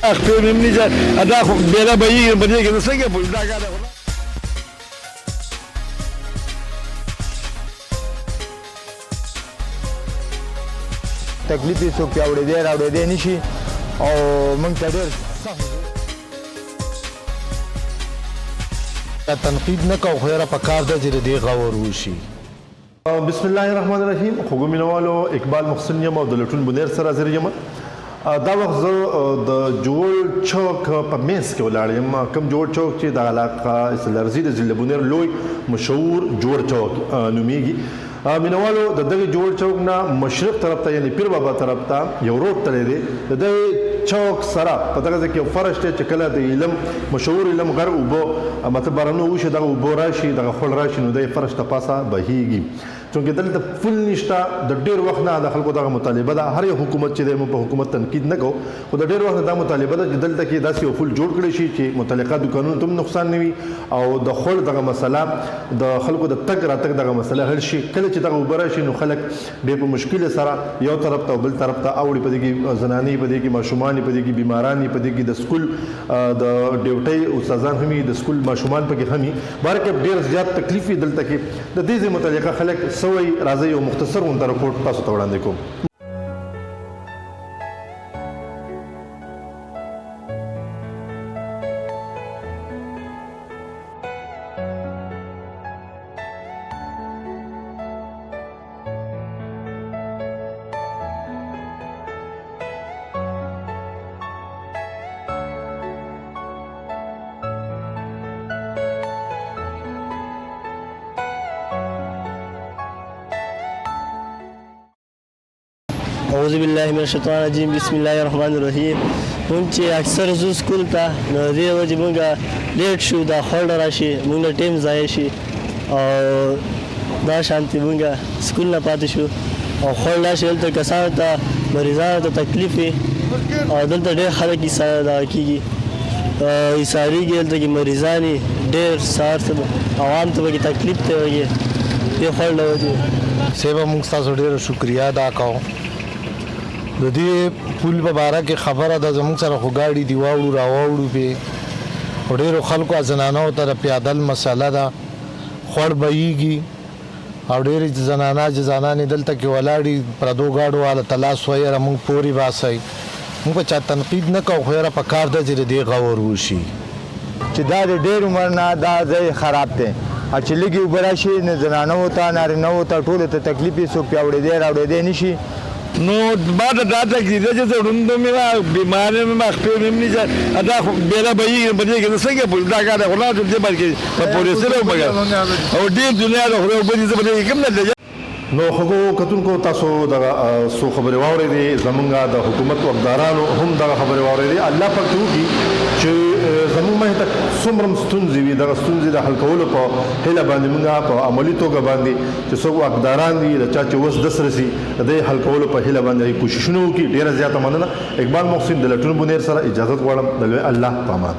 خپل مې نه دا خو بیره به یې په دې کې څنګه دا کار تکلیف یې څوک پیاوړېدی راوړېدی نه شي او موږ ته ډېر سخت تنقید نه کوو خو یاره پکار ده چې د دې غور وشي. بسم الله الرحمن الرحیم. خوږو مینوالو اقبال محسن یم او د لټون بنیر سره حاضر یم. دا وخت زه د جوړ چوک په منځ کې ولاړ یم. کوم جوړ چوک چې د علاقه اسلرزي د ضلع بنیر لوی مشهور جوړ چوک نومیږي. مینوالو د دغه جوړ چوک نه مشرق طرف ته یعنی پیر بابا طرف ته یو روډ تللی دی. د دغه چوک سره په دغه ځای کې یو فرش دی چې کله د علم مشهور علم غر اوبه مطلب بارانونه وشي دغه اوبه راشي دغه خوړ راشي نو د فرش ته پاسه بهیږي. چونکې دلته فل نشته د ډېر وخت نه د خلکو دغه مطالبه ده. هر یو حکومت چې دی موږ په حکومت تنقید نه کوو خو د ډېر وخت دا مطالبه ده چې دلته کې داسې یو فل جوړ کړی شي چې متعلقه دوکانونو ته هم نقصان نه وي او د خوړ دغه مسله د خلکو د تګ راتګ دغه مسله حل شي. کله چې دغه اوبه راشي نو خلک بیا په مشکل سره یو طرف ته او بل طرف ته اوړي. په دې کې زنانې په دې کې ماشومان په دې کې بیماران په دې کې د سکول د ډیوټۍ استادان هم د سکول ماشومان په کې هم بارکه ډېر زیات تکلیف دلته کې د دې متعلقه خلک سوي راځي یو مختصر غونډه رپورټ تاسو ته وړاندې کوم. اعوذ بالله من الشیطان الرجیم بسم الله الرحمن الرحیم. مونږ چې اکثر زو سکول ته نو دې وجې مونږ لیټ شو دا خوړ راشي مونږ ټیم ضایع شي او دا شانتي مونږ سکول نه پاتې شو او خوړ راشي دلته کسانو ته مریضانو ته تکلیف وي او دلته ډېر خلک دا کېږي ایساریږي دلته کې مریضان ډېر سهار عوام ته پکې تکلیف ته وږي دې خوړ له وجې. صاحبه موږ ستاسو ډېره شکریه ادا کوو. د دې پل په باره کې خبره ده زموږ سره خو ګاډي دي واوړو راواوړو پې او ډېرو خلکو زنانو ته د پیادل مسله ده خوړ بهیږي او ډېرې زنانه زنانې دلته کې ولاړې پردو ګاډو والا ته لاس ویره موږ پورې باسئ. موږ په چا تنقید نه کوو خو یاره پکار ده چې د دې غور وشي چې دا د ډېر عمر نه دا ځای خراب دی چې لږې اوبه راشي نو زنانو ته نارینهو ته ټولو ته تکلیف یې څوک پیاوړېدی راوړېدی نه شي. نو ما ته دا تکلیف ده چې زه ړوند مې وه بیمار مې وه خپې مې نه دا خو بیره به یې په دې کې څنګه دا کار خو نه دې بلکې په پولیسو مګر او ډېر دنیا د خدای اوبه دي زه په دې کې کوم نه نو هغو کتونکو تاسو دغه څو خبرې واورېدې زمونږ د حکومت واکدارانو هم دغه خبرې واورېدې. الله پاک دې وکړي چې زموږ مخې ته څومره ستونزې وي دغه ستونزې د حل کولو په هیله باندې موږ په عملي توګه باندې چې څوک واکداران دي د چا چې وس دس رسي د دې حل کولو په هیله باندې کوششونه وکړي. ډېره زیاته مننه. اقبال محسن د لټون بنیر سره اجازه غواړم. د الله په امان.